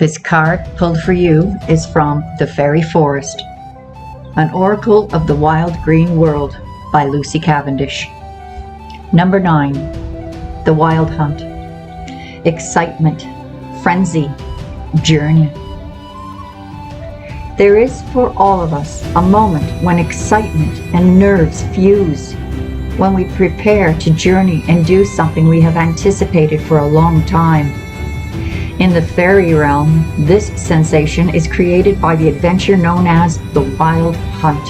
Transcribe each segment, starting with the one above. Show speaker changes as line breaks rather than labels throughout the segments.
This card pulled for you is from The Fairy Forest, an oracle of the wild green world by Lucy Cavendish. Number 9, The Wild Hunt. Excitement, frenzy, journey. There is for all of us a moment when excitement and nerves fuse, when we prepare to journey and do something we have anticipated for a long time. In the fairy realm, this sensation is created by the adventure known as the Wild Hunt.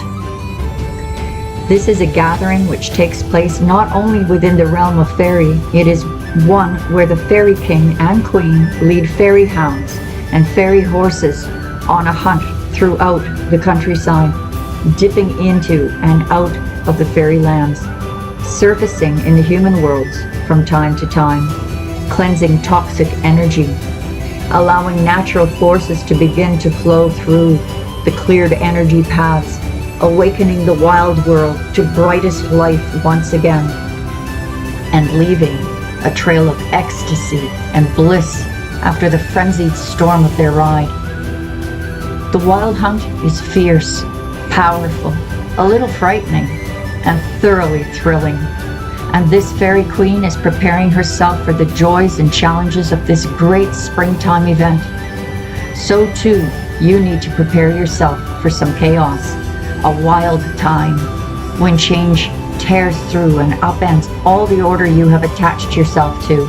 This is a gathering which takes place not only within the realm of fairy, it is one where the fairy king and queen lead fairy hounds and fairy horses on a hunt throughout the countryside, dipping into and out of the fairy lands, surfacing in the human worlds from time to time, cleansing toxic energy, allowing natural forces to begin to flow through the cleared energy paths, awakening the wild world to brightest life once again, and leaving a trail of ecstasy and bliss after the frenzied storm of their ride. The Wild Hunt is fierce, powerful, a little frightening, and thoroughly thrilling. And this fairy queen is preparing herself for the joys and challenges of this great springtime event. So too, you need to prepare yourself for some chaos, a wild time when change tears through and upends all the order you have attached yourself to.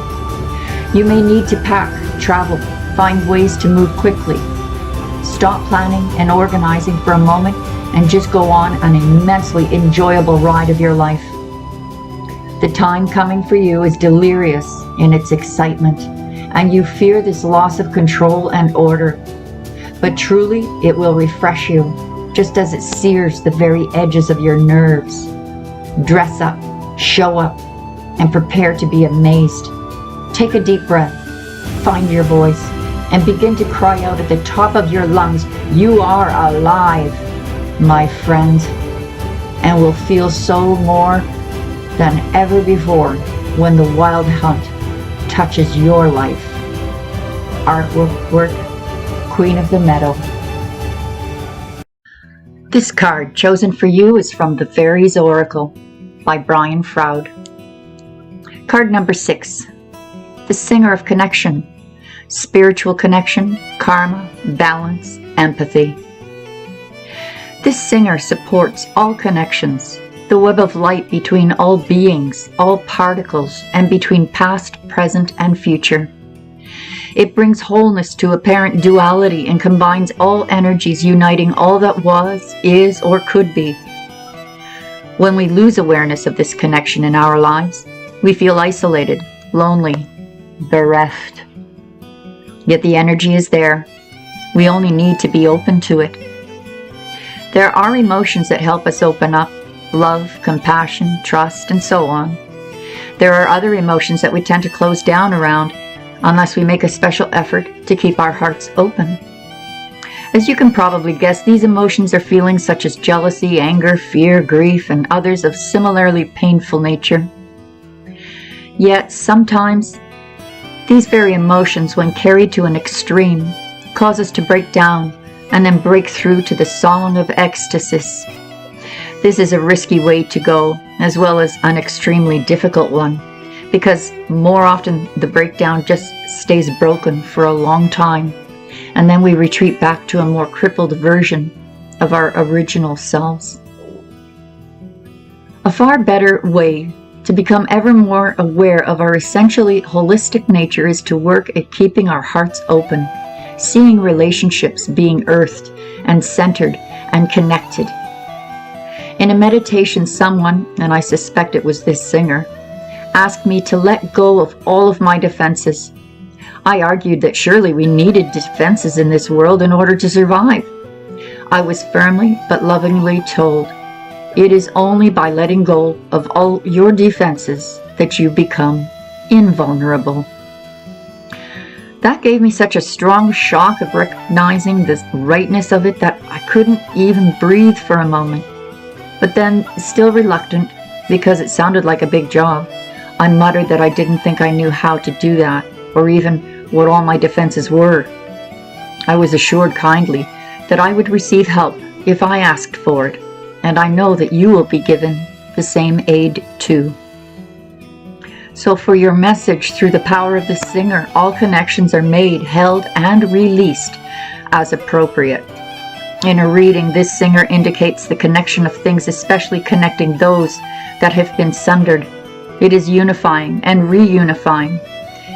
You may need to pack, travel, find ways to move quickly. Stop planning and organizing for a moment and just go on an immensely enjoyable ride of your life. The time coming for you is delirious in its excitement, and you fear this loss of control and order. But truly, it will refresh you, just as it sears the very edges of your nerves. Dress up, show up, and prepare to be amazed. Take a deep breath, find your voice, and begin to cry out at the top of your lungs, "You are alive, my friend," and will feel so more than ever before when the Wild Hunt touches your life. Artwork, Queen of the Meadow. This card chosen for you is from The Fairies Oracle by Brian Froud. Card number 6, The Singer of Connection. Spiritual connection, karma, balance, empathy. This singer supports all connections, the web of light between all beings, all particles, and between past, present, and future. It brings wholeness to apparent duality and combines all energies, uniting all that was, is, or could be. When we lose awareness of this connection in our lives, we feel isolated, lonely, bereft. Yet the energy is there. We only need to be open to it. There are emotions that help us open up: love, compassion, trust, and so on. There are other emotions that we tend to close down around unless we make a special effort to keep our hearts open. As you can probably guess, these emotions are feelings such as jealousy, anger, fear, grief, and others of similarly painful nature. Yet sometimes these very emotions, when carried to an extreme, cause us to break down and then break through to the song of ecstasy. This is a risky way to go, as well as an extremely difficult one, because more often the breakdown just stays broken for a long time, and then we retreat back to a more crippled version of our original selves. A far better way to become ever more aware of our essentially holistic nature is to work at keeping our hearts open, seeing relationships being earthed and centered and connected. In a meditation, someone, and I suspect it was this singer, asked me to let go of all of my defenses. I argued that surely we needed defenses in this world in order to survive. I was firmly but lovingly told, it is only by letting go of all your defenses that you become invulnerable. That gave me such a strong shock of recognizing the rightness of it that I couldn't even breathe for a moment. But then, still reluctant, because it sounded like a big job, I muttered that I didn't think I knew how to do that, or even what all my defenses were. I was assured kindly that I would receive help if I asked for it, and I know that you will be given the same aid too. So for your message, through the power of the singer, all connections are made, held, and released as appropriate. In a reading, this singer indicates the connection of things, especially connecting those that have been sundered. It is unifying and reunifying.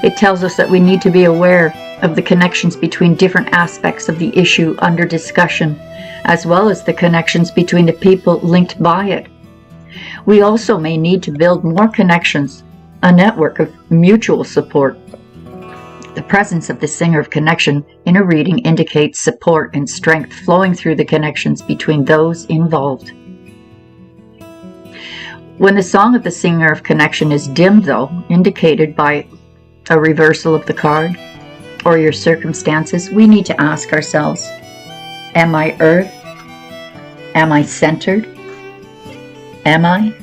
It tells us that we need to be aware of the connections between different aspects of the issue under discussion, as well as the connections between the people linked by it. We also may need to build more connections, a network of mutual support. The presence of the singer of connection in a reading indicates support and strength flowing through the connections between those involved. When the song of the singer of connection is dimmed, though, indicated by a reversal of the card or your circumstances, we need to ask ourselves, am I earth? Am I centered? Am I?